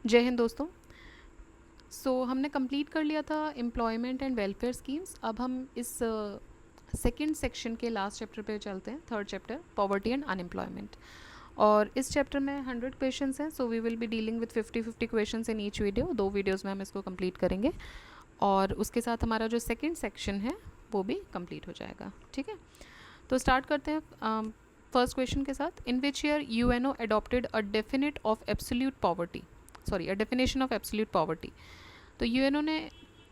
जय हिंद दोस्तों। हमने कंप्लीट कर लिया था एम्प्लॉयमेंट एंड वेलफेयर स्कीम्स। अब हम इस सेकंड सेक्शन के लास्ट चैप्टर पे चलते हैं, third chapter poverty and unemployment. और इस चैप्टर में 100 क्वेश्चंस हैं, so we will be dealing with 50-50 questions in each video. 2 videos में हम इसको कंप्लीट करेंगे और उसके साथ हमारा जो सेकेंड सेक्शन है वो भी कंप्लीट हो जाएगा। ठीक है, तो स्टार्ट करते हैं फर्स्ट क्वेश्चन के साथ। In which year UNO adopted a definite of absolute poverty, sorry a definition of absolute poverty. तो यूएनओ ने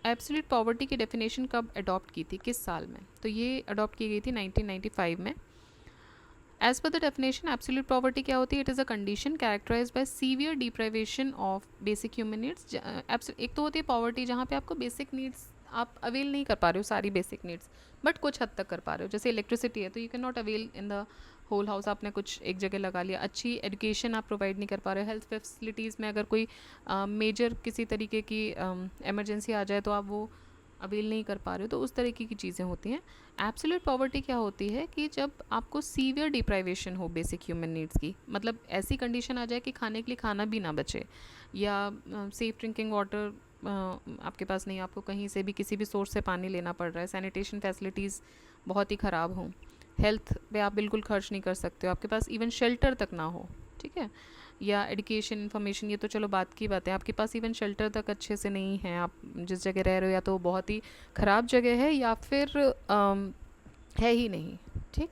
एब्सोल्यूट पॉवर्टी की डेफिनेशन कब अडॉप्ट की थी, किस साल में? तो ये अडॉप्ट की गई थी 1995 में। As per the definition absolute poverty क्या होती है? It is a condition characterize by severe deprivation of basic human needs. एक तो होती है पॉवर्टी जहाँ पे आपको बेसिक नीड्स आप अवेल नहीं कर पा रहे हो, सारी बेसिक नीड्स, बट कुछ हद तक कर पा रहे हो। जैसे इलेक्ट्रिसिटी है तो you can not avail in the whole house, आपने कुछ एक जगह लगा लिया। अच्छी एजुकेशन आप प्रोवाइड नहीं कर पा रहे हो। हेल्थ फैसिलिटीज़ में अगर कोई मेजर किसी तरीके की एमरजेंसी आ जाए तो आप वो अवेल नहीं कर पा रहे हो, तो उस तरीके की चीज़ें होती हैं। एब्सोल्यूट पॉवर्टी क्या होती है कि जब आपको सीवियर डिप्राइवेशन हो बेसिक ह्यूमन नीड्स की, मतलब ऐसी कंडीशन आ जाए कि खाने के लिए खाना भी ना बचे, या सेफ ड्रिंकिंग वाटर आपके पास नहीं, आपको कहीं से भी किसी भी सोर्स से पानी लेना पड़ रहा है, सैनिटेशन फैसिलिटीज़ बहुत ही ख़राब हों, हेल्थ पे आप बिल्कुल खर्च नहीं कर सकते हो, आपके पास इवन शेल्टर तक ना हो। ठीक है, या एजुकेशन इन्फॉर्मेशन, ये तो चलो बात की बात है, आपके पास इवन शेल्टर तक अच्छे से नहीं है, आप जिस जगह रह रहे हो या तो बहुत ही ख़राब जगह है या फिर है ही नहीं। ठीक,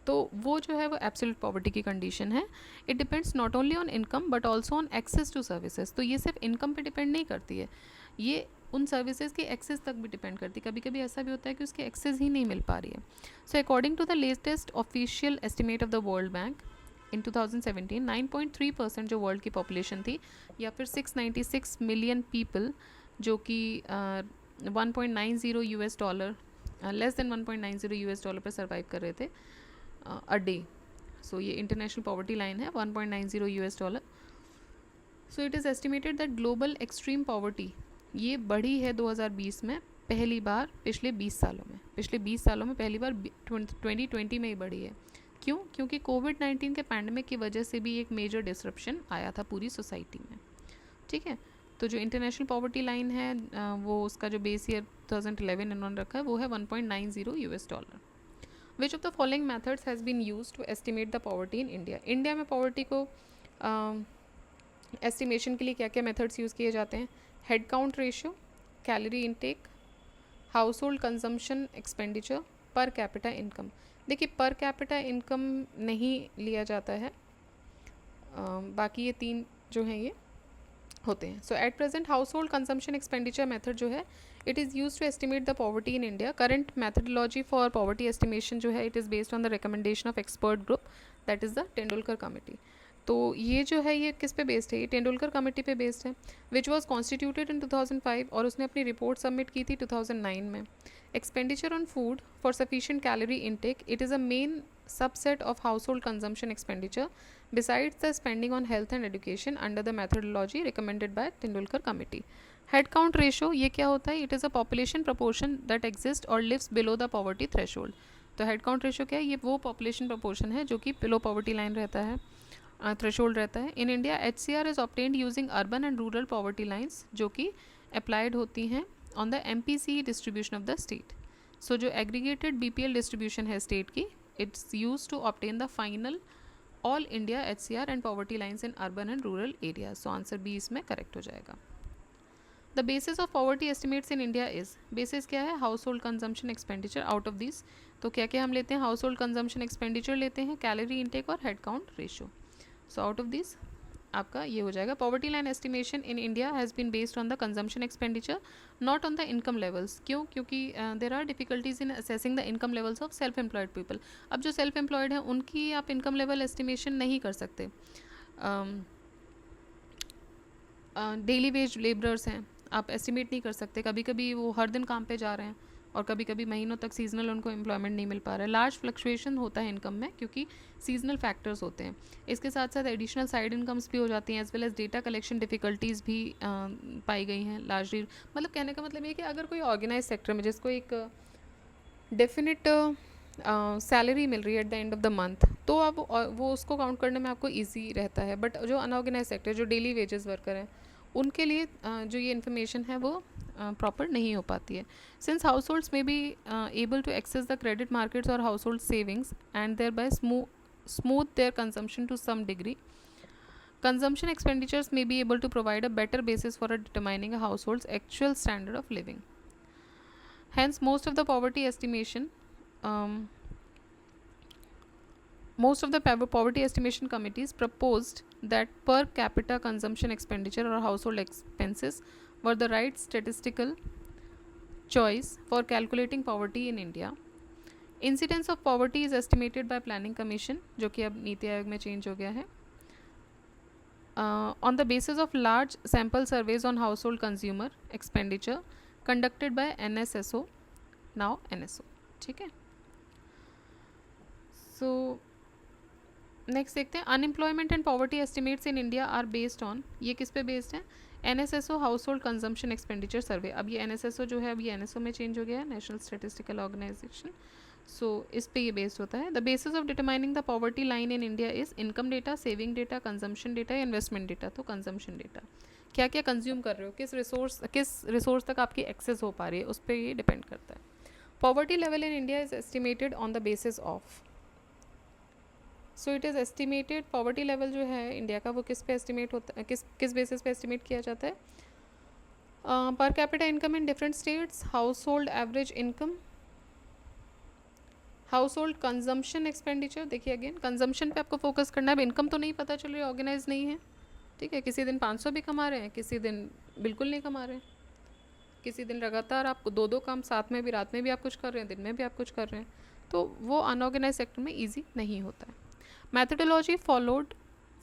तो वो जो है वो एब्सोल्यूट पॉवर्टी की कंडीशन है। It depends not only on income but also on access to services. तो ये सिर्फ इनकम पे डिपेंड नहीं करती है, ये उन सर्विसेज के एक्सेस तक भी डिपेंड करती है। कभी कभी ऐसा भी होता है कि उसके एक्सेस ही नहीं मिल पा रही है। So according to the latest official estimate of the World Bank in 2017, 9.3% जो वर्ल्ड की पॉपुलेशन थी, या फिर 696 मिलियन पीपल, जो कि 1.90 US dollar, less than 1.90 US dollar पर सर्वाइव कर रहे थे अ डे। सो ये इंटरनेशनल पॉवर्टी लाइन है, 1.90 US dollar. So it is estimated that global extreme poverty ये बढ़ी है 2020 में पहली बार, पिछले 20 सालों में, पहली बार 2020 में ही बढ़ी है। क्यों? क्योंकि कोविड-19 के पैंडमिक की वजह से भी एक मेजर डिसरप्शन आया था पूरी सोसाइटी में। ठीक है, तो जो इंटरनेशनल पॉवर्टी लाइन है वो उसका जो बेस ईयर 2011 इन्होंने रखा है वो है 1.90 US dollar. Which of the following methods has been use to estimate the poverty in India? India में पॉवर्टी को एस्टिमेशन के लिए क्या क्या मेथड्स यूज़ किए जाते हैं? Head count ratio, calorie intake, house hold consumption expenditure, per capita income. देखिए पर कैपिटा इनकम नहीं लिया जाता है, बाकी ये 3 जो हैं ये होते हैं। So at present house hold consumption expenditure method जो है it is use to estimate the poverty in India. Current methodology for poverty estimation जो है it is based on the recommendation of expert group, that is the Tendulkar committee. तो ये जो है ये किस पे बेस्ड है? ये तेंदुलकर कमेटी पे बेस्ड है, विच वॉज कॉन्स्टिट्यूटेड इन 2005, और उसने अपनी रिपोर्ट सबमिट की थी 2009 में। Expenditure on food for sufficient calorie intake, it is a main subset of household consumption expenditure besides the spending on health and education under the methodology recommended by Tendulkar committee. Head count ratio ये क्या होता है? It is a population proportion that exists or lives below the poverty threshold. तो head count ratio क्या है? ये वो population proportion है जो कि below poverty line रहता है, threshold रहता है। In India HCR is obtained using urban and rural poverty lines जो कि applied होती हैं on the MPC distribution of the state. So जो aggregated BPL distribution है state की, it's used to obtain the final all India HCR and poverty lines in urban and rural areas. So answer B इसमें correct हो जाएगा। The basis of poverty estimates in India is, basis क्या है? House hold consumption expenditure. Out of this तो क्या क्या हम लेते हैं? हाउस होल्ड कंजम्पशन एक्सपेंडिचर लेते हैं, कैलोरी इनटेक और head count ratio. So out of this आपका ये हो जाएगा। Poverty line estimation in India has been based on the consumption expenditure, not on the income levels. क्यों? क्योंकि there are difficulties in assessing the income levels of self employed people. अब जो self employed हैं उनकी आप income level estimation नहीं कर सकते। डेली वेज लेबरर्स हैं, आप एस्टिमेट नहीं कर सकते। कभी कभी वो हर दिन काम पे जा रहे हैं और कभी कभी महीनों तक सीजनल उनको एम्प्लॉयमेंट नहीं मिल पा रहा है। लार्ज फ्लक्चुएशन होता है इनकम में क्योंकि सीजनल फैक्टर्स होते हैं। इसके साथ साथ एडिशनल साइड इनकम्स भी हो जाती हैं, as well as data collection difficulties भी पाई गई हैं लार्जली। मतलब कहने का मतलब ये कि अगर कोई ऑर्गेनाइज सेक्टर में जिसको एक डेफिनेट सैलरी मिल रही है at the end of the month, तो अब वो उसको काउंट करने में आपको ईजी रहता है। बट जो अनऑर्गेनाइज सेक्टर, जो डेली वेजेस वर्कर हैं, उनके लिए जो ये इन्फॉर्मेशन है वो प्रॉपर नहीं हो पाती है। Since households may be able to access the credit markets और household savings and thereby smooth their consumption to some degree, consumption expenditures may be able to provide a better basis for determining a household's actual standard of living. Hence, most of the poverty estimation committees proposed that per capita consumption expenditure or household expenses were the right statistical choice for calculating poverty in India. Incidence of poverty is estimated by Planning Commission, जो कि अब नीति आयोग में change हो गया है, on the basis of large sample surveys on household consumer expenditure conducted by NSSO, now NSO. ठीक है, so next देखते हैं, unemployment and poverty estimates in India are based on, ये किस पे बेस्ड है? NSSO house hold consumption expenditure survey. अब ये एनएसएसओ जो है अब ये एनएसओ में चेंज हो गया है, नेशनल स्टैटिस्टिकल ऑर्गेनाइजेशन। सो इस पे ये बेस्ड होता है। The basis of determining the poverty line in India is income data, saving data, consumption data या इन्वेस्टमेंट डेटा। तो कंजम्पशन डेटा, क्या क्या कंज्यूम कर रहे हो, किस रिसोर्स तक आपकी एक्सेस हो पा रही है, उस पर ये डिपेंड करता है। Poverty level in India is estimated on the basis of, so it is estimated, poverty level जो है इंडिया का वो किस पे एस्टिमेट होता है, किस बेसिस पे एस्टिमेट किया जाता है? पर capita income in different states, house hold average income, house hold consumption expenditure. देखिए अगेन कंजम्पशन पे आपको फोकस करना है। अब इनकम तो नहीं पता चल रही, ऑर्गेनाइज नहीं है, ठीक है, किसी दिन 500 भी कमा रहे हैं, किसी दिन बिल्कुल नहीं कमा रहे हैं, किसी दिन लगातार आप दो काम साथ में भी, रात में भी आप कुछ कर रहे हैं, दिन में भी आप कुछ कर रहे हैं, तो वो अनऑर्गेनाइज सेक्टर में ईजी नहीं होता है। Methodology followed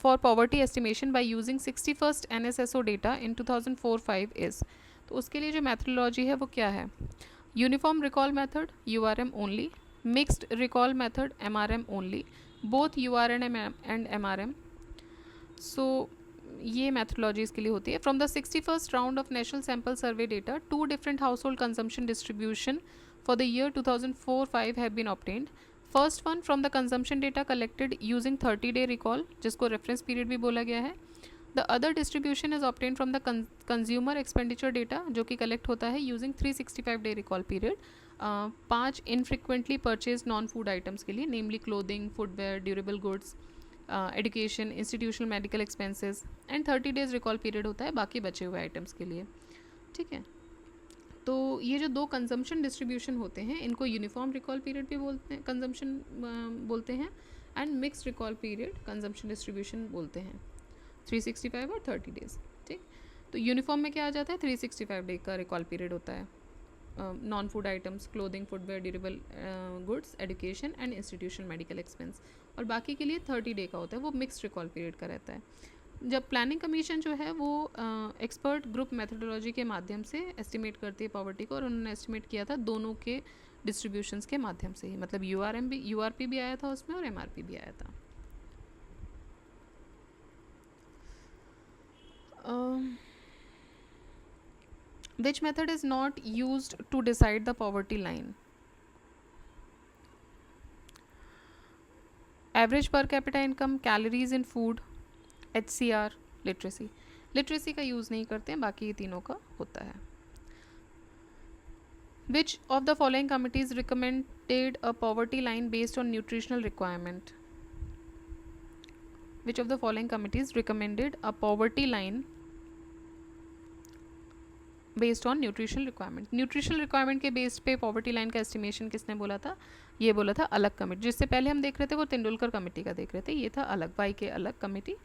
for poverty estimation by using 61st NSSO data in 2004-5 is, तो उसके लिए जो methodology है वो क्या है? Uniform recall method URM only, mixed recall method MRM only, both URM and MRM. So ये methodology इसके लिए होती है। From the 61st round of national sample survey data, 2 different household consumption distribution for the year 2004-5 have been obtained. First one from the consumption data collected using 30-day recall, जिसको reference period भी बोला गया है। The other distribution is obtain from the consumer expenditure data, जो कि collect होता है using 365-day recall period. 5 infrequently purchase non food items के लिए, namely clothing, footwear, durable goods, education, institutional medical expenses, and 30 days recall period होता है बाकी बचे हुए आइटम्स के लिए, ठीक है। तो ये जो 2 कंजम्पशन डिस्ट्रीब्यूशन होते हैं इनको यूनिफॉर्म रिकॉल पीरियड भी बोलते हैं, कंजम्पशन बोलते हैं, and mixed recall period consumption distribution बोलते हैं, 365 और 30 days, ठीक। तो यूनिफॉर्म में क्या आ जाता है? 365 डे का रिकॉल पीरियड होता है, non food items, clothing, footwear, durable goods, education and institutional medical expense, और बाकी के लिए 30 day का होता है, वो मिक्स्ड रिकॉल पीरियड का रहता है। जब प्लानिंग कमीशन जो है वो एक्सपर्ट ग्रुप मेथोडोलॉजी के माध्यम से एस्टिमेट करती है पॉवर्टी को, और उन्होंने एस्टिमेट किया था दोनों के डिस्ट्रीब्यूशंस के माध्यम से ही, मतलब यूआरपी भी आया था उसमें और एमआरपी भी आया था। Which method is not used to decide the poverty line? Average per capita income, calories in food, HCR, literacy का यूज़ नहीं करते हैं, बाकी ये तीनों का होता है। Which of the following committees recommended a poverty line based on nutritional requirement? Which of the following committees recommended a poverty line based on nutritional requirement? Nutritional requirement के बेस्ड पे पॉवर्टी लाइन का estimation किसने बोला था? ये बोला था अलग कमेटी। जिससे पहले हम देख रहे थे वो तेंदुलकर कमेटी का देख रहे थे, ये था अलग, वाई के अलग committee.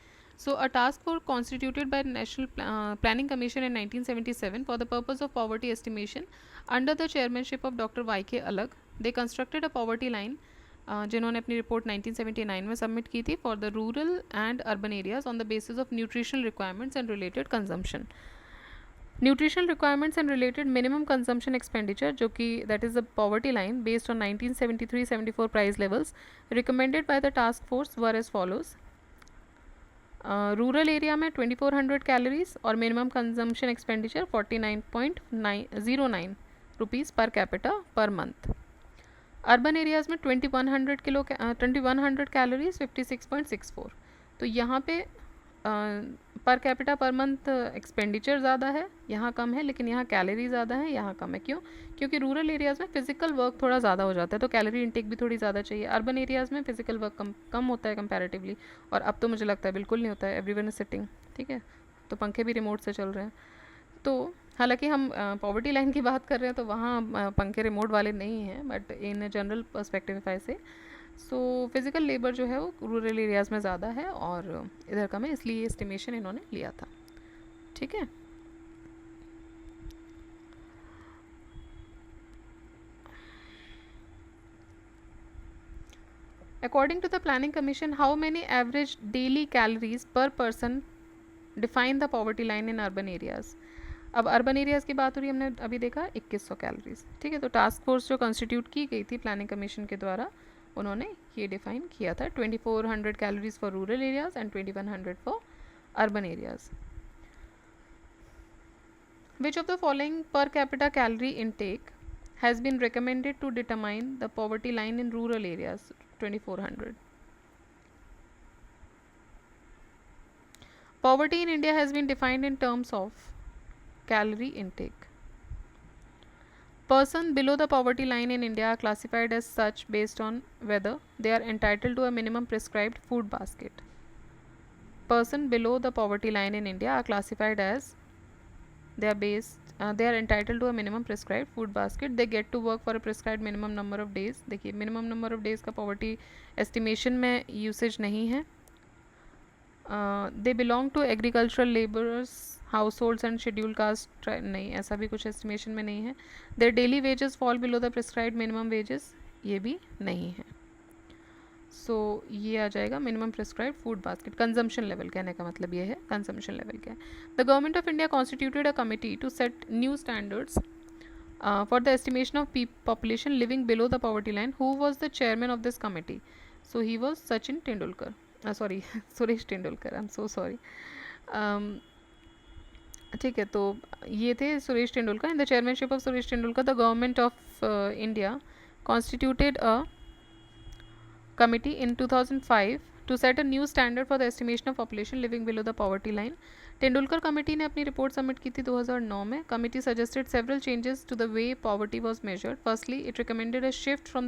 So a task force constituted by National Planning Commission in 1977 for the purpose of poverty estimation under the chairmanship of Dr. Y.K. Alag, they constructed a poverty line जिन्होंने अपनी रिपोर्ट 1979 में submit की थी for the rural and urban areas on the basis of nutritional requirements and related consumption. Nutritional requirements and related minimum consumption expenditure, जो कि that is the poverty line based on 1973-74 price levels recommended by the task force were as follows. Rural area में 2400 calories और minimum consumption expenditure 49.09 rupees per capita per month. Urban areas में 2100 calories 56.64। तो यहाँ पे पर capita per month expenditure ज़्यादा है, यहाँ कम है, लेकिन यहाँ कैलोरी ज़्यादा है, यहाँ कम है। क्यों? क्योंकि रूरल एरियाज़ में फिजिकल वर्क थोड़ा ज़्यादा हो जाता है, तो कैलोरी इंटेक भी थोड़ी ज़्यादा चाहिए। अर्बन एरियाज़ में फिजिकल वर्क कम कम होता है कंपैरेटिवली, और अब तो मुझे लगता है बिल्कुल नहीं होता है, एवरीवन इज सिटिंग, ठीक है, तो पंखे भी रिमोट से चल रहे हैं। तो हालांकि हम पॉवर्टी लाइन की बात कर रहे हैं तो वहाँ पंखे रिमोट वाले नहीं हैं, but in general perspective if I से, सो फिज़िकल लेबर जो है वो रूरल एरियाज़ में ज़्यादा है और इधर कम है, इसलिए एस्टिमेशन इन्होंने लिया था। ठीक है, according to the planning commission, how many average daily calories per person define the poverty line in urban areas. अब अर्बन एरियाज़ की बात हो रही है, हमने अभी देखा 2100 कैलोरीज। ठीक है, तो टास्क फोर्स जो कॉन्स्टिट्यूट की गई थी प्लानिंग कमीशन के द्वारा, उन्होंने ये डिफाइन किया था 2400 calories for rural areas and 2100 for urban areas. Which of the following per capita calorie intake has been recommended to determine the poverty line in rural areas? 2400. Poverty in India has been defined in terms of calorie intake. Person below the poverty line in India are classified as such based on whether they are entitled to a minimum prescribed food basket. Person below the poverty line in India are classified as they are entitled to a minimum prescribed food basket. They get to work for a prescribed minimum number of days. देखिए minimum number of days का poverty estimation में usage नहीं है. They belong to agricultural laborers, households and scheduled caste, नहीं, ऐसा भी कुछ estimation में नहीं है. Their daily wages fall below the prescribed minimum wages, ये भी नहीं है. सो ये आ जाएगा minimum prescribe food basket. Consumption level कहने का मतलब ये है, कंजम्पशन लेवल क्या है। The government of India constituted a committee to set new standards for the estimation of population living below the poverty line. Who was the chairman of this committee? So he was Sachin Tendulkar, sorry Suresh Tendulkar, I am so sorry. ठीक है, तो ये थे Suresh Tendulkar. In the chairmanship of Suresh Tendulkar the government of India constituted a committee in 2005 to set a new standard for the estimation of population living below the poverty line. Tendulkar committee ने अपनी report submit की थी 2009 में. Committee suggested several changes to the way poverty was measured. Firstly, it recommended a shift from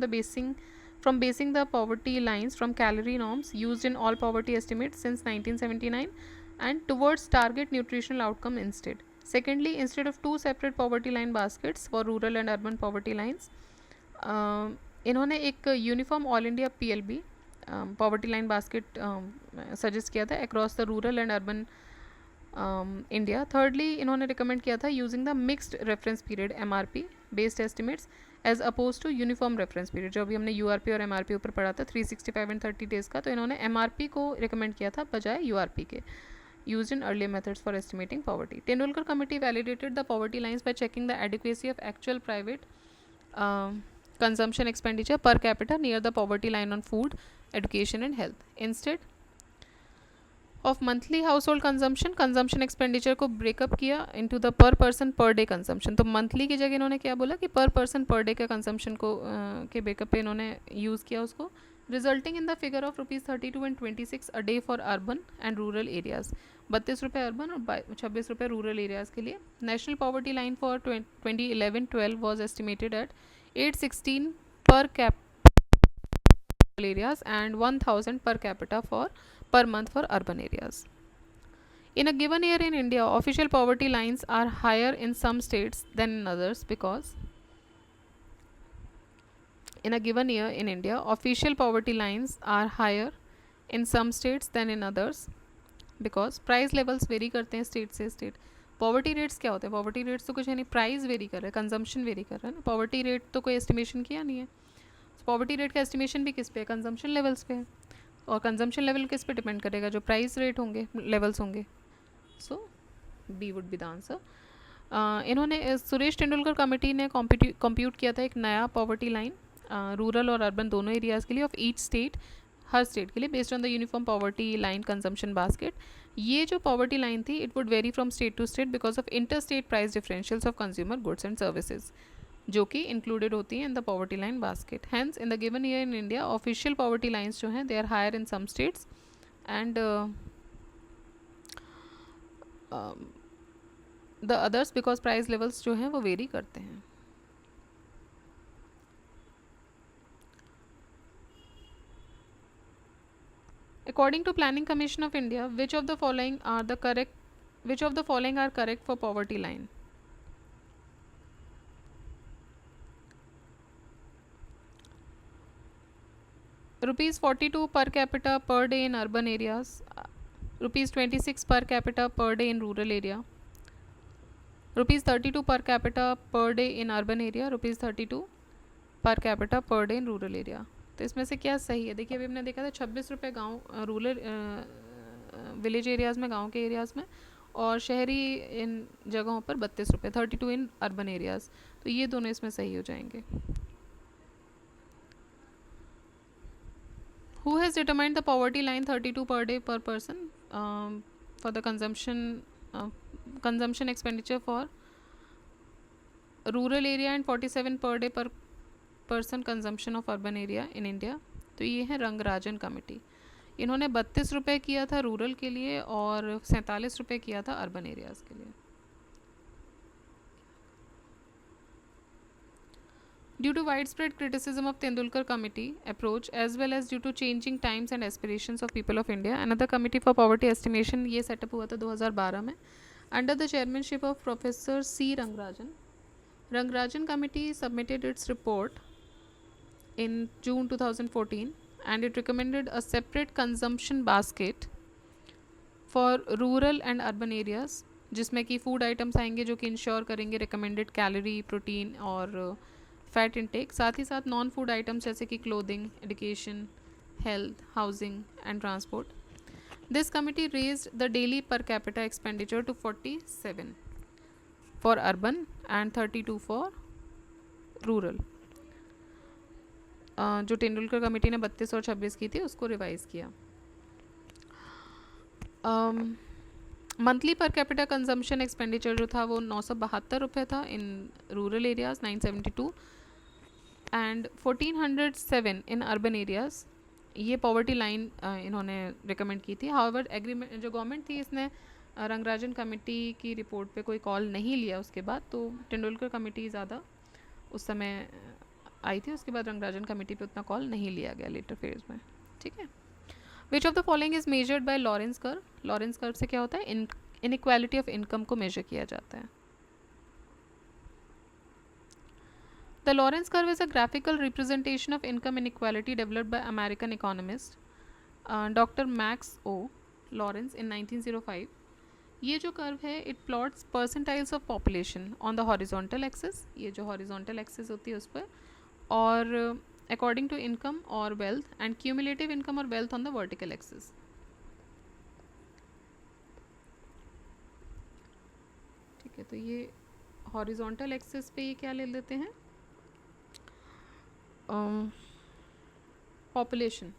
basing the poverty lines from calorie norms used in all poverty estimates since 1979 and towards target nutritional outcome instead. Secondly, instead of two separate poverty line baskets for rural and urban poverty lines, इन्होंने एक uniform all India PLB poverty line basket suggest किया था across the rural and urban India. Thirdly, इन्होंने recommend किया था using the mixed reference period MRP based estimates as oppose to uniform reference period. जो अभी हमने URP और MRP ऊपर पढ़ा था 365 एंड 30 डेज का, तो इन्होंने MRP को रिकमेंड किया था बजाय URP के, used in earlier methods for estimating poverty. Tendulkar committee validated the poverty lines by checking the adequacy of actual private consumption expenditure per capita near the poverty line on food, education and health. Instead of monthly household consumption expenditure को breakup किया into the per person per day consumption. तो monthly की जगह इन्होंने क्या बोला कि per person per day का consumption को के breakup पे इन्होंने use किया उसको, resulting in the figure of rupees 32 and 26 a day for urban and rural areas. 32 रुपये अर्बन और 26 रुपये रूरल एरियाज़ के लिए. National poverty line for 2011-12 was estimated at 816 per areas and 1000 per capita per month for urban areas. In a given year in India, official poverty lines are higher in some states than in others because in a given year in India, official poverty lines are higher in some states than in others because price levels very करते हैं state से state. Poverty rates क्या होते हैं? Poverty rates तो कुछ है नहीं, प्राइस वेरी कर रहा है, कंजम्पशन वेरी कर रहा है ना. पॉवर्टी रेट तो कोई एस्टिमेशन किया नहीं है. पॉवर्टी रेट का एस्टिमेशन भी किस पे है? कंजम्पशन लेवल्स पे है. और कंजम्पशन लेवल किस पे डिपेंड करेगा? जो प्राइस रेट होंगे, लेवल्स होंगे. So B would be the answer. इन्होंने सुरेश तेंदुलकर कमेटी ने कंप्यूट किया था एक नया पॉवर्टी लाइन रूरल और अर्बन दोनों एरियाज़ के लिए ऑफ ईच स्टेट, हर स्टेट के लिए, based on the uniform poverty line consumption basket. ये जो पॉवर्टी लाइन थी it would vary from state to state because of inter state price differentials of consumer goods and services. जो कि included होती हैं in the poverty line basket. Hence in the given year in India official poverty lines जो हैं they are higher in some states and the others because price levels जो हैं वो very करते हैं. According to Planning Commission of India, which of the following are correct for poverty line? Rupees 42 per capita per day in urban areas, rupees 26 per capita per day in rural area, rupees 32 per capita per day in urban area, rupees 32 per capita per day in rural area. तो इसमें से क्या सही है? देखिए अभी हमने देखा था 26 रुपये गाँव रूरल विलेज एरियाज़ में, गांव के एरियाज़ में, और शहरी इन जगहों पर 32 रुपये, 32 इन अर्बन एरियाज़. तो ये दोनों इसमें सही हो जाएंगे. Who has determined the poverty line 32 per day per person for the consumption expenditure for rural area and 47 per day per person consumption of urban area in India? तो ये है रंगराजन कमेटी. इन्होंने 32 रुपये किया था रूरल के लिए और 47 रुपये किया था अर्बन एरियाज़ के लिए. Due to widespread criticism of Tendulkar Committee approach as well as due to changing times and aspirations of people of India, another committee for poverty estimation ये सेटअप हुआ था 2012 में under the chairmanship of Professor C. Rangarajan. Rangarajan Committee submitted its report in June 2014 and it recommended a separate consumption basket for rural and urban areas जिसमें कि food items आएंगे जो कि ensure करेंगे रिकमेंडेड कैलोरी, प्रोटीन और fat intake. साथ ही साथ नॉन फूड आइटम्स जैसे कि clothing, education, health, housing and transport. This committee raised the daily per capita expenditure to 47 for urban and 32 for rural. जो तेंदुलकर कमेटी ने 32 और 26 की थी उसको रिवाइज किया. Monthly per capita consumption expenditure जो था वो 972 रुपये था in rural areas, 972 and 1407 in urban areas. ये पॉवर्टी लाइन इन्होंने रिकमेंड की थी. हाउएवर एग्रीमेंट जो गवर्नमेंट थी इसने रंगराजन कमेटी की रिपोर्ट पे कोई कॉल नहीं लिया उसके बाद. तो तेंदुलकर कमेटी ज़्यादा उस समय आई थी, उसके बाद रंगराजन कमेटी पे उतना कॉल नहीं लिया गया लेटर फेज में. ठीक है. Which of the following is measured by Lawrence curve. Lawrence curve से क्या होता है? इनइक्वालिटी ऑफ इनकम को मेजर किया जाता है. The Lawrence curve is a graphical representation of income inequality developed by American economist Dr. Max O. Lawrence in 1905. ये जो कर्व है it plots percentiles of population on the horizontal axis, ये जो horizontal axis होती है उस पर, और अकॉर्डिंग टू इनकम और वेल्थ, एंड क्यूमुलेटिव इनकम और wealth on the vertical axis. ठीक है. तो ये हॉरिजॉन्टल एक्सिस पे ये क्या ले लेते हैं? पॉपुलेशन.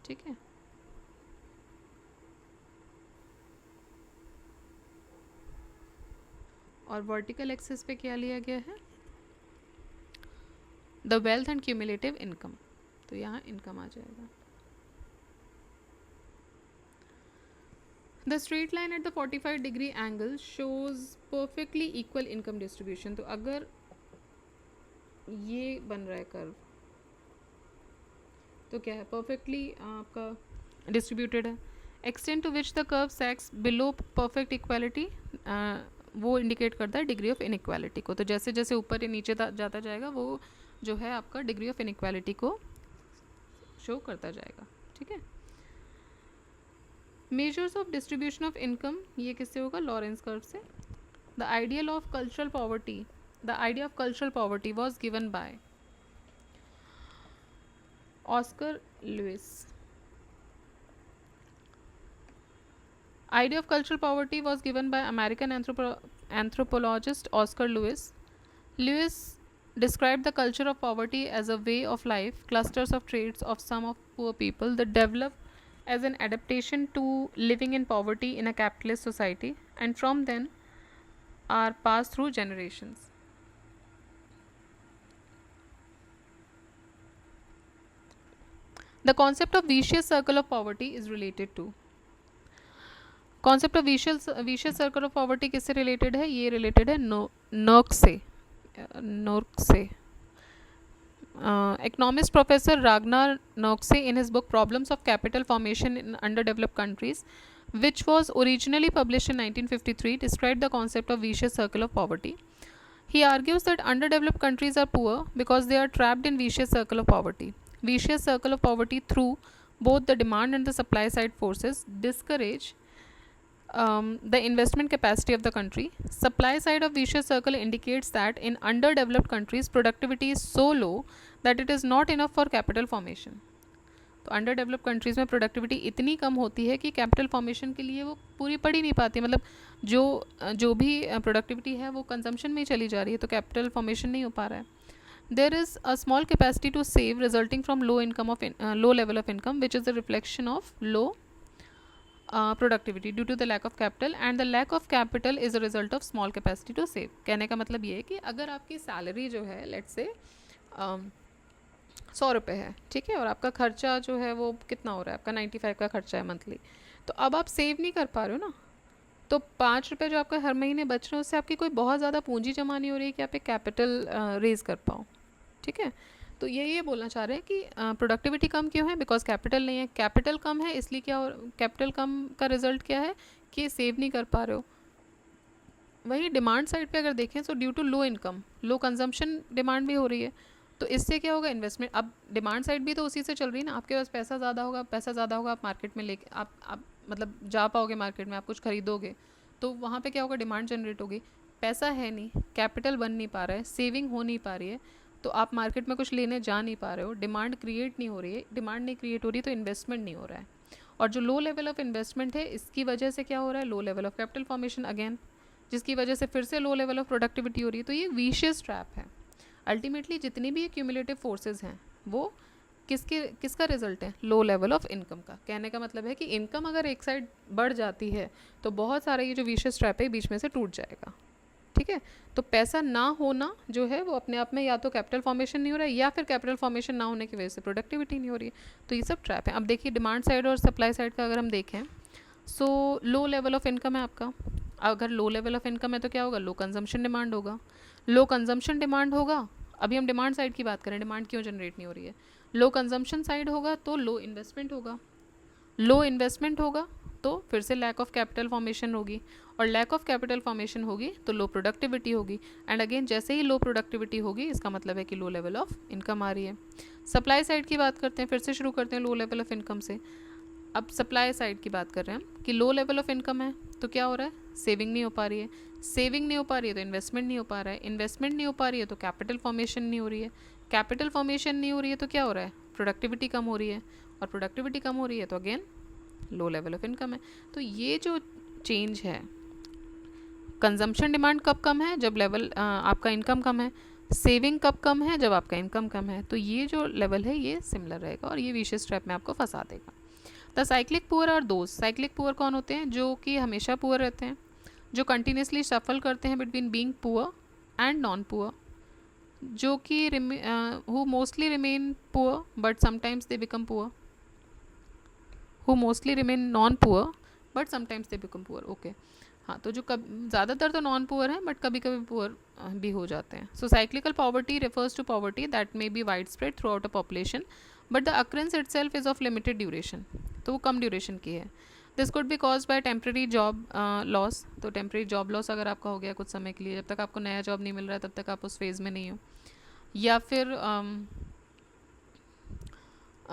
ठीक है. और वर्टिकल एक्सिस पे क्या लिया गया है? The wealth and cumulative income. तो यहाँ इनकम आ जाएगा. The straight line at the 45 degree angle shows perfectly equal income distribution. तो अगर ये बन रहा है कर्व तो क्या है? परफेक्टली आपका डिस्ट्रीब्यूटेड है. Extent to which the curve sags below perfect equality वो इंडिकेट करता है डिग्री ऑफ इनइक्वालिटी को. तो जैसे जैसे ऊपर या नीचे जाता जाएगा वो जो है आपका डिग्री ऑफ इनइक्वालिटी को शो करता जाएगा. ठीक है. Measures of distribution of income ये किससे होगा? लॉरेंस कर्व से. The ideal of cultural poverty, the idea of cultural poverty was given by Oscar Lewis. Idea of cultural poverty was given by American anthropologist Oscar Lewis. Lewis described the culture of poverty as a way of life, clusters of traits of some of poor people that develop as an adaptation to living in poverty in a capitalist society and from then are passed through generations. The concept of vicious circle of poverty is related to, concept of vicious circle of poverty किससे related है? ये related है नर्क से, नर्क से। Economist Professor Ragnar Noxe, in his book Problems of Capital Formation in Underdeveloped Countries, which was originally published in 1953, described the concept of vicious circle of poverty. He argues that underdeveloped countries are poor because they are trapped in vicious circle of poverty. Vicious circle of poverty through both the demand and the supply side forces discourage the investment capacity of the country. Supply side of vicious circle indicates that in underdeveloped countries productivity is so low that it is not enough for capital formation. तो under develop countries में productivity इतनी कम होती है कि capital formation के लिए वो पूरी पड़ ही नहीं पाती, मतलब जो भी प्रोडक्टिविटी है वो कंजम्पशन में ही चली जा रही है, तो कैपिटल फॉर्मेशन नहीं हो पा रहा है. There is a small capacity to save resulting from low level of income which is the reflection of low productivity due to the lack of capital, and the lack of capital is a result of small capacity to save. कहने का मतलब ये है कि अगर आपकी salary जो है लेट्स से 100 रुपये है, ठीक है, और आपका खर्चा जो है वो कितना हो रहा है, आपका 95 का खर्चा है मंथली, तो अब आप सेव नहीं कर पा रहे हो ना, तो 5 रुपये जो आपका हर महीने बच रहे हैं उससे आपकी कोई बहुत ज़्यादा पूंजी जमा नहीं हो रही है कि आप एक कैपिटल रेज कर पाओ. ठीक है, तो ये बोलना चाह रहे हैं कि प्रोडक्टिविटी कम क्यों है, बिकॉज कैपिटल नहीं है. कैपिटल कम है इसलिए क्या हो, कैपिटल कम का रिजल्ट क्या है कि सेव नहीं कर पा रहे हो. वही डिमांड साइड पे अगर देखें तो due to low income low consumption demand भी हो रही है, तो इससे क्या होगा, इन्वेस्टमेंट. अब डिमांड साइड भी तो उसी से चल रही है ना, आपके पास पैसा ज़्यादा होगा, आप मार्केट में लेके आप मतलब जा पाओगे मार्केट में, आप कुछ खरीदोगे, तो वहाँ पे क्या होगा, डिमांड जनरेट होगी. पैसा है नहीं, कैपिटल बन नहीं पा रहा है, सेविंग हो नहीं पा रही है, तो आप मार्केट में कुछ लेने जा नहीं पा रहे हो, डिमांड क्रिएट नहीं हो रही है. डिमांड नहीं क्रिएट हो रही तो इन्वेस्टमेंट नहीं हो रहा है, और जो लो लेवल ऑफ इन्वेस्टमेंट है इसकी वजह से क्या हो रहा है, लो level of capital formation again, जिसकी वजह से फिर से लो लेवल ऑफ प्रोडक्टिविटी हो रही है. तो ये विशियस ट्रैप है. अल्टीमेटली जितनी भी क्यूमुलेटिव फोर्सेज हैं वो किसका रिजल्ट है, लो लेवल ऑफ इनकम का. कहने का मतलब है कि इनकम अगर एक साइड बढ़ जाती है तो बहुत सारा ये जो विशियस ट्रैप है बीच में से टूट जाएगा. ठीक है, तो पैसा ना होना जो है वो अपने आप में या तो कैपिटल फॉर्मेशन नहीं हो रहा है या फिर कैपिटल फॉर्मेशन ना होने की वजह से प्रोडक्टिविटी नहीं हो रही है. तो ये सब ट्रैप है. अब देखिए डिमांड साइड और सप्लाई साइड का अगर हम देखें, सो लो लेवल ऑफ इनकम है आपका. अगर लो लेवल ऑफ इनकम है तो क्या होगा, लो कंजम्पशन डिमांड होगा. लो कंजम्पशन डिमांड होगा, अभी हम डिमांड साइड की बात करें, डिमांड क्यों जनरेट नहीं हो रही है. लो कंजम्पशन साइड होगा तो लो इन्वेस्टमेंट होगा, लो इन्वेस्टमेंट होगा तो फिर से लैक ऑफ कैपिटल फॉर्मेशन होगी, और लैक ऑफ कैपिटल फॉर्मेशन होगी तो लो प्रोडक्टिविटी होगी. एंड अगेन जैसे ही लो प्रोडक्टिविटी होगी इसका मतलब है कि लो लेवल ऑफ इनकम आ रही है. सप्लाई साइड की बात करते हैं, फिर से शुरू करते हैं लो लेवल ऑफ इनकम से. अब सप्लाई साइड की बात कर रहे हैं हम कि लो लेवल ऑफ इनकम है तो क्या हो रहा है, सेविंग नहीं हो पा रही है. सेविंग नहीं हो पा रही है तो इन्वेस्टमेंट नहीं हो पा रहा है. इन्वेस्टमेंट नहीं हो पा रही है तो कैपिटल फॉर्मेशन नहीं हो रही है. कैपिटल फॉर्मेशन नहीं हो रही है तो क्या हो रहा है, प्रोडक्टिविटी कम हो रही है, और प्रोडक्टिविटी कम हो रही है तो again low level of income है. तो ये जो चेंज है, कंजम्पशन डिमांड कब कम है, जब लेवल आपका इनकम कम है. सेविंग कब कम है, जब आपका इनकम कम है. तो ये जो लेवल है ये सिमिलर रहेगा और ये विशियस ट्रैप में आपको फंसा देगा. The cyclic poor are those, cyclic poor कौन होते हैं, जो कि हमेशा पुअर रहते हैं, जो कंटिन्यूसली सफल करते हैं between being poor and non poor, जो कि who mostly remain poor but sometimes they become poor, who mostly remain non poor but sometimes they become poor. Okay, हाँ, तो जो ज़्यादातर तो नॉन पुअर हैं बट कभी कभी पुअर भी हो जाते हैं. So cyclical poverty refers to poverty that may be widespread throughout a population but the occurrence itself is of limited duration. तो वो कम ड्यूरेशन की है. This could be cause by temporary job loss. तो temporary job loss अगर आपका हो गया कुछ समय के लिए, जब तक आपको नया जॉब नहीं मिल रहा है तब तक आप उस फेज़ में नहीं हो, या फिर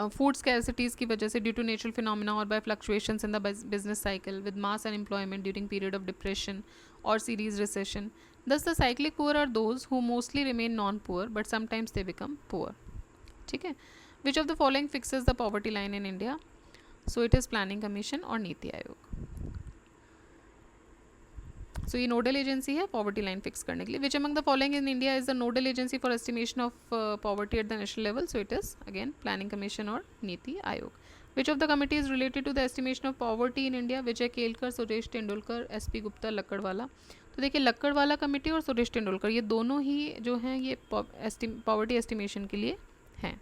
फूड स्कैरसिटीज़ की वजह से ड्यू टू नेचुरल फिनोमिना और by fluctuations in the business cycle with mass unemployment during period of depression और series recession. Thus the cyclic poor are those who mostly remain non poor but sometimes they become poor. ठीक है, which of the following fixes the poverty line in India. So it is planning commission और नीति आयोग. सो ये nodal agency है poverty line fix करने के लिए. Which among the following in India is the nodal agency for estimation of poverty at the national level. So it is again Planning commission और NITI Aayog. Which of the committee is related to the estimation of poverty in India. Vijay Kelkar, Suresh Tendulkar, SP Gupta, Lakdawala. तो देखिए लक्कड़वाला committee और सुरेश तेंदुलकर ये दोनों ही जो हैं ये poverty estimation के लिए हैं.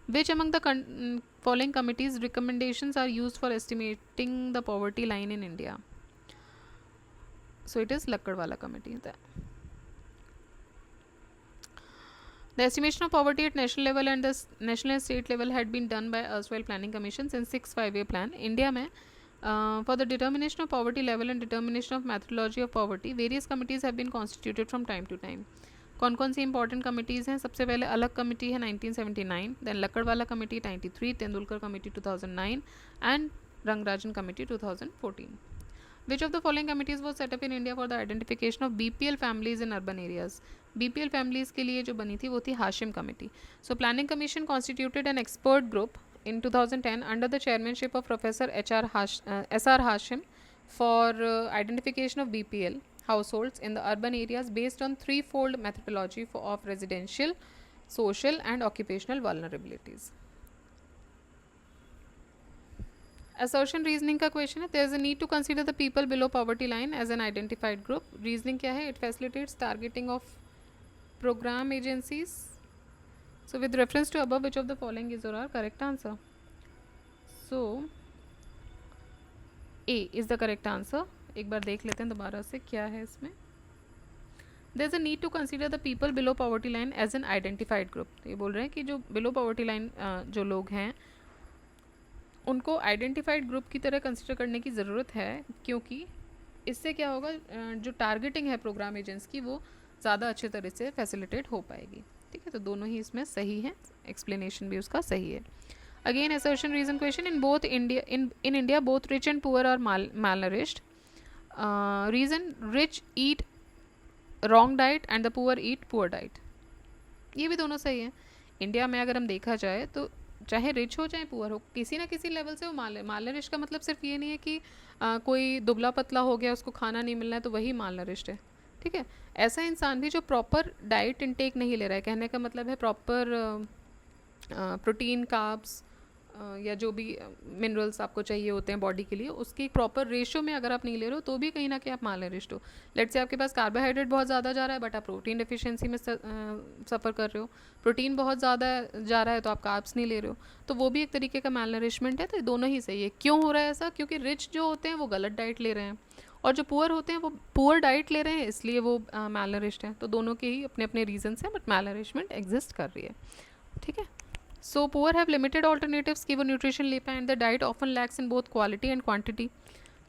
Which among the following committees recommendations are used for estimating the poverty line in India? So it is Lakadwala committee. The estimation of poverty at national level and the national and state level had been done by erstwhile planning commissions in 6 5-year plan. India में for the determination of poverty level and determination of methodology of poverty, various committees have been constituted from time to time. कौन कौन सी important committees हैं? सबसे पहले अलग committee है 1979, then Lakdawala committee 93, Tendulkar committee 2009 and Rangarajan committee 2014. Which of the following committees was set up in India for the identification of BPL families in urban areas? BPL families के लिए जो बनी थी वो थी Hashim committee. So planning commission constituted an expert group in 2010 under the chairmanship of Professor S.R. Hashim for identification of BPL households in the urban areas based on threefold methodology of residential, social and occupational vulnerabilities. Assertion reasoning का question है. There is a need to consider the people below poverty line as an identified group. Reasoning क्या है? It facilitates targeting of program agencies. So with reference to above, which of the following is our correct answer? So A is the correct answer. एक बार देख लेते हैं दोबारा से क्या है इसमें. There is a need to consider the people below poverty line as an identified group. ये बोल रहे हैं कि जो below poverty line जो लोग हैं उनको आइडेंटिफाइड ग्रुप की तरह कंसिडर करने की ज़रूरत है, क्योंकि इससे क्या होगा, जो टारगेटिंग है प्रोग्राम एजेंट्स की वो ज़्यादा अच्छे तरह से फैसिलिटेट हो पाएगी. ठीक है, तो दोनों ही इसमें सही है, एक्सप्लेनेशन भी उसका सही है. Again assertion reason question. In both India in India both rich and poor are malnourished. Reason rich eat wrong diet and the poor eat poor diet. ये भी दोनों सही है. इंडिया में अगर हम देखा जाए तो चाहे रिच हो चाहे पुअर हो, किसी ना किसी लेवल से वो मालनरिश्ड का मतलब सिर्फ ये नहीं है कि कोई दुबला पतला हो गया उसको खाना नहीं मिलना है तो वही मालनरिश्ड है. ठीक है, ऐसा इंसान भी जो प्रॉपर डाइट इनटेक नहीं ले रहा है, कहने का मतलब है प्रॉपर प्रोटीन कार्ब्स या जो भी मिनरल्स आपको चाहिए होते हैं बॉडी के लिए, उसकी प्रॉपर रेशो में अगर आप नहीं ले रहे हो तो भी कहीं ना कहीं आप मालनरिश्ड हो. लेट्स से आपके पास कार्बोहाइड्रेट बहुत ज़्यादा जा रहा है बट आप प्रोटीन डिफिशिएंसी में सफ़र कर रहे हो. प्रोटीन बहुत ज़्यादा जा रहा है तो आप कार्ब्स नहीं ले रहे हो, तो वो भी एक तरीके का मालनरिशमेंट है. तो दोनों ही सही है. क्यों हो रहा है ऐसा? क्योंकि रिच जो होते हैं वो गलत डाइट ले रहे हैं और जो पुअर होते हैं वो पुअर डाइट ले रहे हैं, इसलिए वो मालनरिश्ड हैं. तो दोनों के ही अपने अपने रीजंस हैं, बट मालनरिशमेंट एग्जिस्ट कर रही है. ठीक है. So poor have limited alternatives कि वो न्यूट्रिशन ले पाएँ. The diet often lacks in both quality and quantity.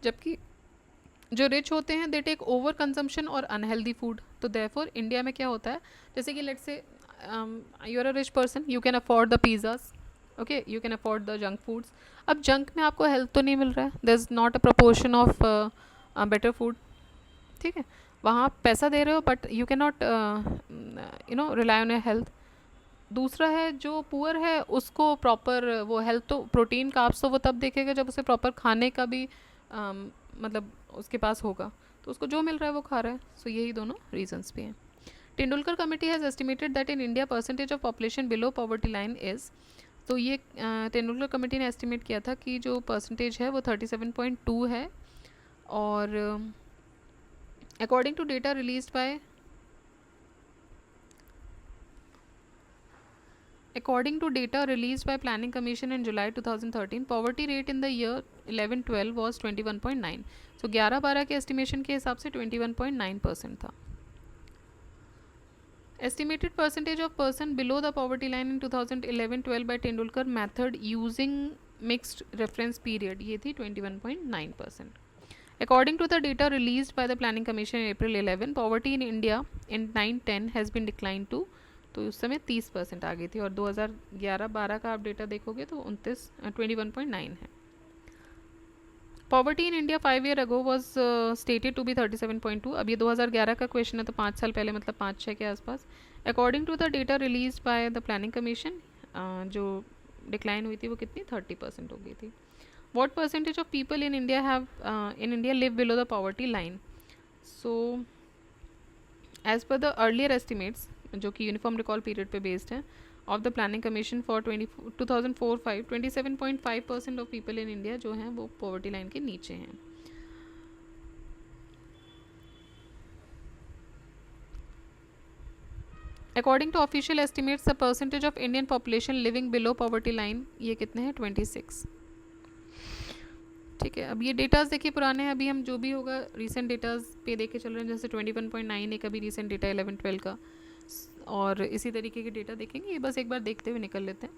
जबकि जो रिच होते हैं दे टेक ओवर कंजम्पशन और अनहेल्दी फूड. तो देयरफॉर इंडिया में क्या होता है, जैसे कि let's say you are a rich person, you can afford the pizzas, okay, you can afford the junk foods. अब जंक में आपको हेल्थ तो नहीं मिल रहा है, there is not a proportion of better food. ठीक है, वहाँ आप पैसा दे रहे हो but you can not rely on your health. दूसरा है जो पुअर है उसको प्रॉपर वो हेल्थ तो प्रोटीन कार्ब्स तो वो तब देखेगा जब उसे प्रॉपर खाने का भी मतलब उसके पास होगा, तो उसको जो मिल रहा है वो खा रहा है. सो यही दोनों रीजंस भी हैं. Tendulkar committee has estimated that in India percentage of population below poverty line is. तो ये तेंदुलकर कमेटी ने एस्टिमेट किया था कि जो परसेंटेज है वो 37.2 है. और according to data released by According to data released by Planning Commission in July 2013, poverty rate in the year 11-12 was 21.9. So 11-12 के estimation के हिसाब से 21.9% था. Estimated percentage of person below the poverty line in 2011-12 by Tendulkar method using mixed reference period, ये थी 21.9%. According to the data released by the Planning Commission in April 11, poverty in India in 9-10 has been declined to, तो उस समय 30% आ गई थी. और 2011-12 का आप डेटा देखोगे तो 21.9 है. Poverty in India 5 year ago was stated to be 37.2. अब ये 2011 का क्वेश्चन है तो 5 साल पहले मतलब 5-6 के आसपास. According to the data release by the planning commission जो डिक्लाइन हुई थी वो कितनी 30% हो गई थी. What percentage of people in India live below the poverty line. So as per the earlier estimates जो कि यूनिफॉर्म रिकॉल पीरियड पे बेस्ड है of the planning commission for 2004-5, 27.5% of people in India जो हैं वो पॉवर्टी लाइन के नीचे हैं. According to official estimates the percentage of Indian population living below poverty line, ये कितने हैं? 26। ठीक है, अब ये डेटाज देखिए पुराने हैं, अभी हम जो भी होगा रिसेंट डेटाज पे देखे चल रहे हैं, जैसे 21.9 एक अभी रिसेंट डेटा 11-12 का, और इसी तरीके के डेटा देखेंगे, ये बस एक बार देखते हुए निकल लेते हैं।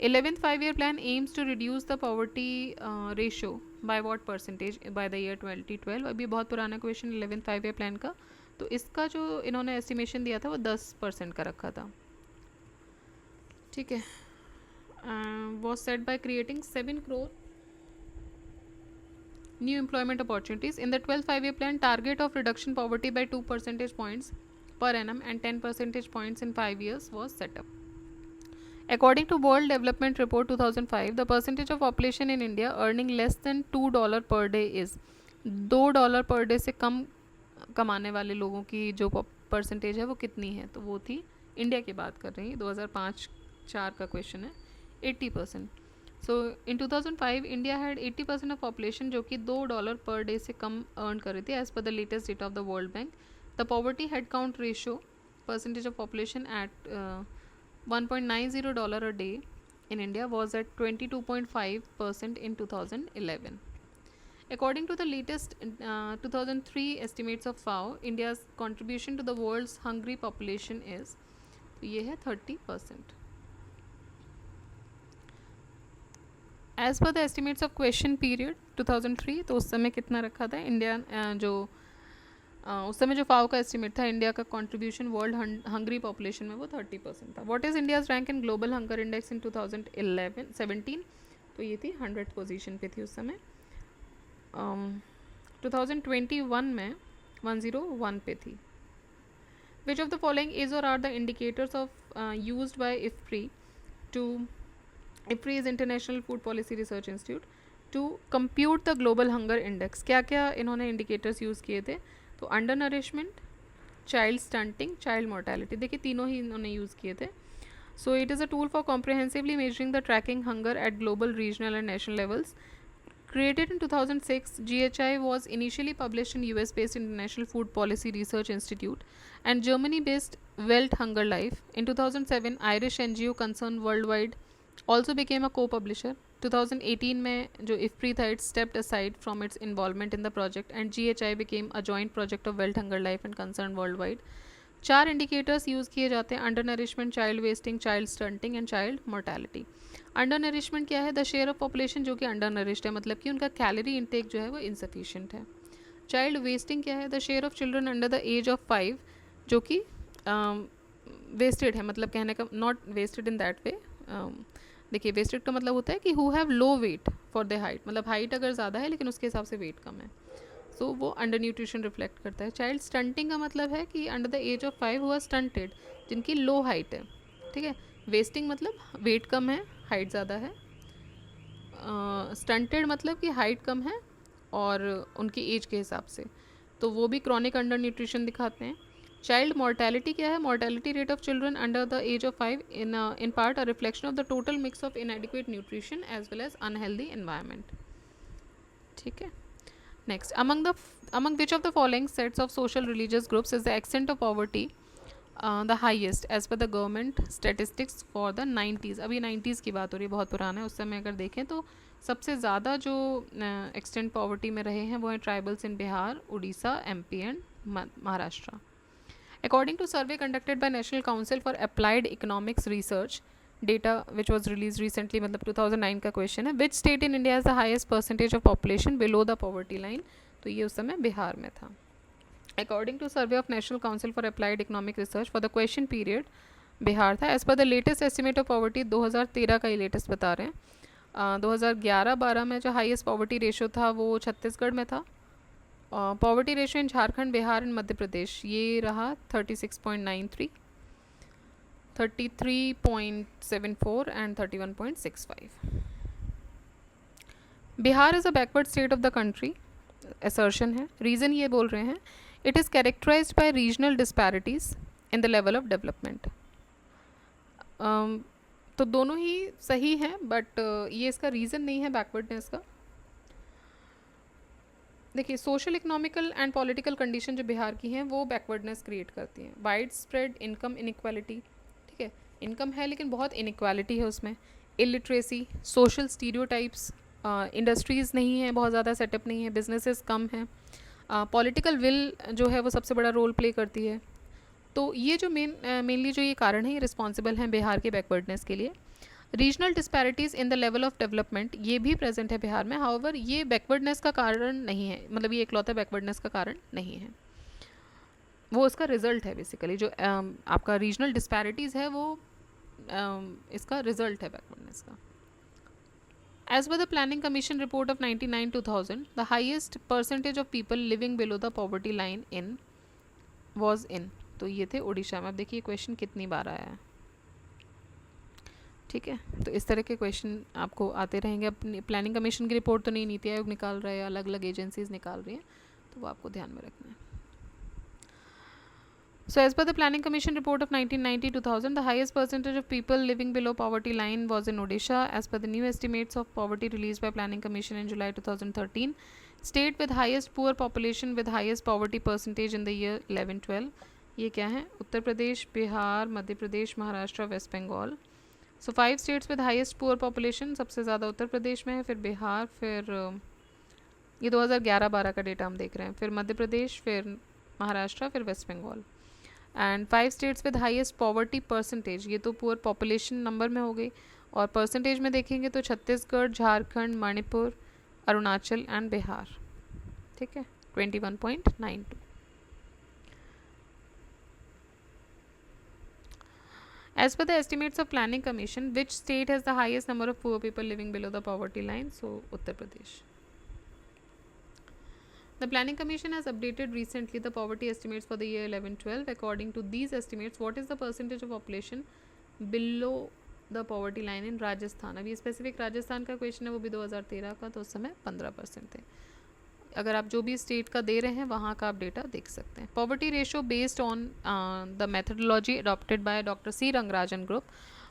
11th 5-year plan aims to reduce the poverty ratio by what percentage by the year 2012। अभी बहुत पुराना क्वेश्चन 11th 5-year plan का, तो इसका जो इन्होंने एस्टिमेशन दिया था वो 10% का रखा था। ठीक है, was set by creating 7 crore new employment opportunities in the 12th 5-year plan. Target of reduction poverty by 2 percentage points per annum and 10 percentage points in 5 years was set up. According to World Development Report 2005, the percentage of population in India earning less than $2 per day is, $2 per day से कम कमाने वाले लोगों की जो percentage है वो कितनी है? तो वो थी, इंडिया की बात कर रही हैं, 2005-4 का क्वेश्चन है, 80%। सो इन 2005 इंडिया हैड 80% ऑफ पॉपुलेशन जो कि $2 पर डे से कम अर्न कर रही थी as per the latest data of the World Bank. The poverty head count ratio percentage of population at $1.90 a day in India was at 22.5% in 2011. According to the latest 2003 estimates of FAO, India's contribution to the world's hungry population is, तो ये है 30%. As per the estimates of question period 2003, तो उस समय कितना रखा था India, उस समय जो फाओ का एस्टिमेट था इंडिया का कंट्रीब्यूशन वर्ल्ड हंग्री पॉपुलेशन में वो 30% था। What is India's rank in Global Hunger Index in 2017? तो ये थी 100th पोजीशन पे थी उस समय। 2021 में 101 पे थी। Which of the following is or are the indicators of used by IFPRI to, IFPRI is International Food Policy Research Institute, to compute the global hunger index। क्या क्या इन्होंने इंडिकेटर्स यूज़ किए थे? तो under nourishment, child stunting, child mortality, देखिए तीनों ही इन्होंने यूज़ किए थे। So it is a tool for comprehensively measuring the tracking hunger at global, regional and national levels. Created in 2006, GHI was initially published in US-based International Food Policy Research Institute and Germany-based Welt Hunger Life. In 2007, Irish NGO Concern Worldwide also became a co-publisher. 2018 में जो IFPRI था, it stepped aside from its involvement in the project and GHI became a joint project of Welt Hunger Life and Concern Worldwide। 4 indicators use किए जाते हैं, under nourishment, child wasting, child stunting and child mortality. Under nourishment क्या है? The share of population जो कि under nourished है, मतलब कि उनका कैलोरी इंटेक जो है वो इनसफिशिएंट है। चाइल्ड वेस्टिंग क्या है? The share of children under the age of 5 जो कि वेस्टेड है, मतलब कहने का not wasted in that way. देखिए वेस्टेड का मतलब होता है कि who have low weight for the height, मतलब हाइट अगर ज़्यादा है लेकिन उसके हिसाब से वेट कम है, सो वो अंडर न्यूट्रिशन रिफ्लेक्ट करता है। चाइल्ड स्टंटिंग का मतलब है कि अंडर द एज ऑफ 5 हुआ स्टंटेड, जिनकी लो हाइट है। ठीक है, वेस्टिंग मतलब वेट कम है, हाइट ज़्यादा है। स्टंटेड मतलब कि हाइट कम है और उनकी एज के हिसाब से, तो वो भी क्रॉनिक अंडर न्यूट्रिशन दिखाते हैं। चाइल्ड मोर्टेलिटी क्या है? Mortality rate of children under the age of 5 in part a reflection of the total mix of inadequate nutrition as well as unhealthy environment. ठीक है, next, among which of the following sets of social religious groups is the extent of poverty the highest as per the government statistics for the 90s? अभी 90s की बात हो रही है, बहुत पुराना है। उस समय अगर देखें तो सबसे ज़्यादा जो एक्सटेंट पॉवर्टी में रहे हैं वो हैं tribals in Bihar, Orissa, MP and Maharashtra. According to survey conducted by National Council for Applied Economics Research, data which was released recently, मतलब 2009 का क्वेश्चन है, which state in India has the highest percentage of population below the poverty line? तो ये उस समय बिहार में था। According to survey of National Council for Applied Economic Research for the question period, Bihar था। As per the latest estimate of poverty, 2013 का ही latest बता रहे हैं, 2011-12 में जो हाईएस्ट पॉवर्टी रेशियो था वो छत्तीसगढ़ में था। Poverty ratio in Jharkhand, Bihar and Madhya Pradesh ये रहा 36.93, 33.74 एंड 31.65। Bihar is a backward state of the country, assertion है। रीज़न ये बोल रहे हैं, it is characterized by regional disparities in the level of development. तो दोनों ही सही हैं, बट ये इसका रीज़न नहीं है बैकवर्डनेस का। देखिए social economical and political condition जो बिहार की हैं वो बैकवर्डनेस क्रिएट करती हैं. वाइड स्प्रेड इनकम इनइक्वालिटी, ठीक है, इनकम है लेकिन बहुत इनइक्वालिटी है उसमें. इलिटरेसी, सोशल स्टीरियोटाइप्स, इंडस्ट्रीज़ नहीं है, बहुत ज़्यादा सेटअप नहीं है, बिजनेसेस कम हैं. पॉलिटिकल विल जो है वो सबसे बड़ा रोल प्ले करती है. तो ये जो मेनली जो ये कारण है ये रिस्पॉन्सिबल हैं बिहार के बैकवर्डनेस के लिए. Regional disparities in the level of development ये भी प्रेजेंट है बिहार में. हाउएवर ये बैकवर्डनेस का कारण नहीं है, मतलब ये इकलौता बैकवर्डनेस का कारण नहीं है, वो उसका रिजल्ट है. बेसिकली जो आपका रीजनल डिस्पैरिटीज़ है वो इसका रिजल्ट है बैकवर्डनेस का. As per the Planning Commission report of 99-2000, the highest percentage of people living below the poverty line in was in. तो ये थे उड़ीसा में. अब देखिए क्वेश्चन कितनी बार आया है, ठीक है. तो इस तरह के क्वेश्चन आपको आते रहेंगे. अपनी प्लानिंग कमीशन की रिपोर्ट तो नहीं नीति आयोग निकाल रहा है, अलग अलग एजेंसीज निकाल रही हैं, तो वो आपको ध्यान में रखना है. So as per the Planning Commission report of 1990-2000, the highest percentage of people living below poverty line was in Odisha. As per the new estimates of poverty released by Planning Commission in July 2013, state with highest poor population with highest poverty percentage in the year 11-12. ये क्या है? Uttar Pradesh, Bihar, Madhya Pradesh, Maharashtra, West Bengal. So 5 states with highest poor population. सबसे ज़्यादा उत्तर प्रदेश में है, फिर बिहार, फिर ये 2011-12 का डेटा हम देख रहे हैं, फिर मध्य प्रदेश, फिर महाराष्ट्र, फिर West Bengal. And 5 states with highest poverty percentage, ये तो पुअर पॉपुलेशन नंबर में हो गई, और परसेंटेज में देखेंगे तो छत्तीसगढ़, झारखंड, मणिपुर, अरुणाचल एंड बिहार, ठीक है, 21.92. As per the estimates of Planning Commission, which state has the highest number of poor people living below the poverty line? So, Uttar Pradesh. The Planning Commission has updated recently the poverty estimates for the year 11-12. According to these estimates, what is the percentage of population below the poverty line in Rajasthan? अभी specific Rajasthan का question है, वो भी 2013 का, तो उस समय 15% थे. अगर आप जो भी स्टेट का दे रहे हैं वहाँ का आप डेटा देख सकते हैं. Poverty ratio based on the methodology adopted by doctor C Rangarajan group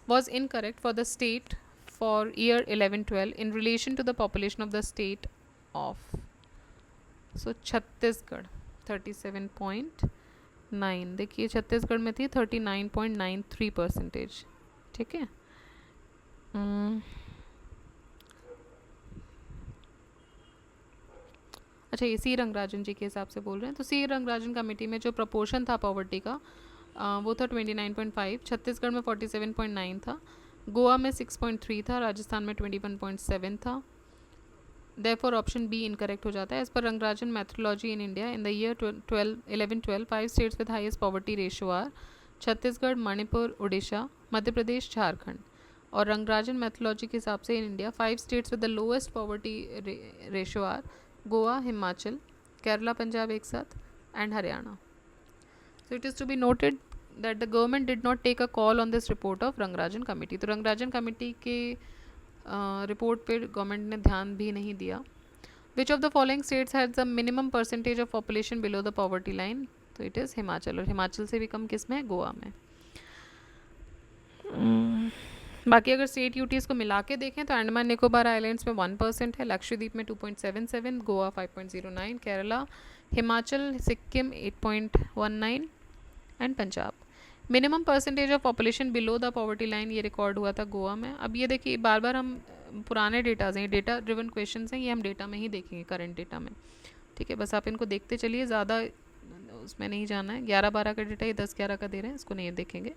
was incorrect for the state for year 11-12 in relation to the population of the state of, so Chhattisgarh 37.9. देखिए छत्तीसगढ़ में थी 39.93%, ठीक है. अच्छा, ये सी रंगराजन जी के हिसाब से बोल रहे हैं. तो सी रंगराजन कमेटी में जो प्रपोर्शन था पॉवर्टी का वो था 29.5. छत्तीसगढ़ में 47.9 था, गोवा में 6.3 था, राजस्थान में 21.7 था. देयरफॉर ऑप्शन बी इनकरेक्ट हो जाता है. As per Rangarajan methodology in India in the year 11-12, 5 states with highest poverty ratio are Chhattisgarh, Manipur, Orissa, Madhya Pradesh, Jharkhand. और रंगराजन मैथडोलॉजी के हिसाब से in India 5 states with the lowest poverty ratio are Goa, Himachal, Kerala, Punjab एक साथ, and Haryana. So it is to be noted that the government did not take a call on this report of Rangarajan committee. तो Rangarajan committee के report पे government ने ध्यान भी नहीं दिया. Which of the following states has the minimum percentage of population below the poverty line? तो it is Himachal, और हिमाचल से भी कम किस में है? गोवा में. बाकी अगर स्टेट यूटीज़ को मिला के देखें तो अंडमान निकोबार आइलैंड्स में 1% है, लक्षद्वीप में 2.77, Goa 5.09, Kerala, Himachal, Sikkim 8.19 and Punjab. Minimum percentage of population below the poverty line ये रिकॉर्ड हुआ था गोवा में. अब ये देखिए बार बार हम पुराने डेटाज हैं, डेटा ड्रिवन क्वेश्चन हैं, ये हम डेटा में ही देखेंगे, करंट डेटा में, ठीक है. बस आप इनको देखते चलिए, ज़्यादा उसमें नहीं जाना है. 11-12 का डेटा ये 10-11 का दे रहे हैं, इसको नहीं देखेंगे.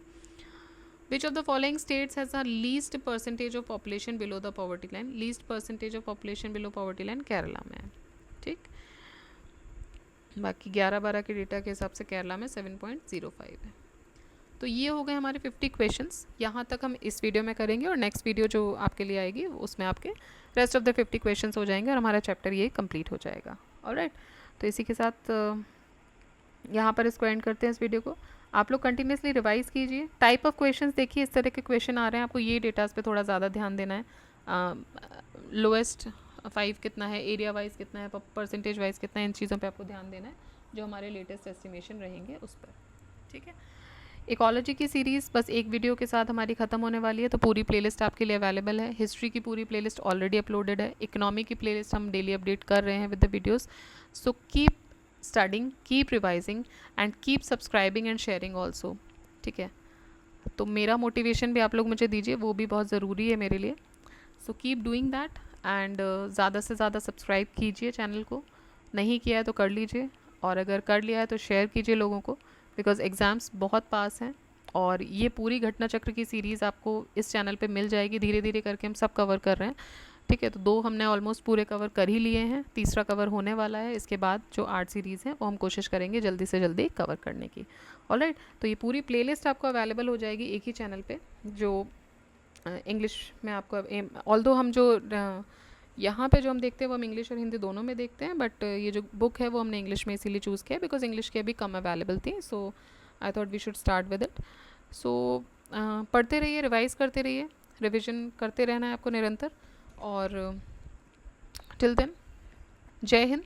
Which of the following states has the least percentage of population below the poverty line? Least percentage of population below poverty line Kerala में है, ठीक. बाकी 11-12 के डेटा के हिसाब से केरला में 7.05 है. तो ये हो गए हमारे 50 क्वेश्चंस. यहाँ तक हम इस वीडियो में करेंगे, और नेक्स्ट वीडियो जो आपके लिए आएगी उसमें आपके रेस्ट ऑफ द 50 क्वेश्चंस हो जाएंगे और हमारा चैप्टर ये कंप्लीट हो जाएगा. ऑलराइट, तो इसी के साथ यहाँ पर इसको एंड करते हैं इस वीडियो को. आप लोग कंटिन्यूसली रिवाइज कीजिए. टाइप ऑफ क्वेश्चंस देखिए, इस तरह के क्वेश्चन आ रहे हैं, आपको ये डेटास पे थोड़ा ज़्यादा ध्यान देना है. लोएस्ट 5 कितना है, एरिया वाइज कितना है, परसेंटेज वाइज कितना है, इन चीज़ों पे आपको ध्यान देना है जो हमारे लेटेस्ट एस्टिमेशन रहेंगे उस पर, ठीक है. इकोलॉजी की सीरीज़ बस एक वीडियो के साथ हमारी ख़त्म होने वाली है, तो पूरी प्लेलिस्ट आपके लिए अवेलेबल है. हिस्ट्री की पूरी प्लेलिस्ट ऑलरेडी अपलोडेड है. इकोनॉमी की प्लेलिस्ट हम डेली अपडेट कर रहे हैं with the videos, so keep studying, keep revising and keep subscribing and sharing also, ठीक है। तो मेरा मोटिवेशन भी आप लोग मुझे दीजिए, वो भी बहुत ज़रूरी है मेरे लिए। So keep doing that and ज़्यादा से ज़्यादा सब्सक्राइब कीजिए चैनल को, नहीं किया है तो कर लीजिए, और अगर कर लिया है तो शेयर कीजिए लोगों को, बिकॉज एग्ज़ाम्स बहुत पास हैं और ये पूरी घटना चक्र की सीरीज़ आपको इस चैनल पे मिल जाएगी, धीरे धीरे करके हम सब कवर कर रहे हैं, ठीक है। तो 2 हमने ऑलमोस्ट पूरे कवर कर ही लिए हैं, तीसरा कवर होने वाला है, इसके बाद जो 8 सीरीज़ हैं वो हम कोशिश करेंगे जल्दी से जल्दी कवर करने की। ऑलराइट, तो ये पूरी प्लेलिस्ट आपको अवेलेबल हो जाएगी एक ही चैनल पे, जो इंग्लिश में आपको, ऑल्दो हम जो यहाँ पे जो हम देखते हैं वो हम इंग्लिश और हिंदी दोनों में देखते हैं, बट ये जो बुक है वो हमने इंग्लिश में इसीलिए चूज़ किया बिकॉज इंग्लिश की अभी कम अवेलेबल थी, so I thought we should start with it. So पढ़ते रहिए, रिवाइज करते रहिए, रिविजन करते रहना है आपको निरंतर, और टिल देन जय हिंद,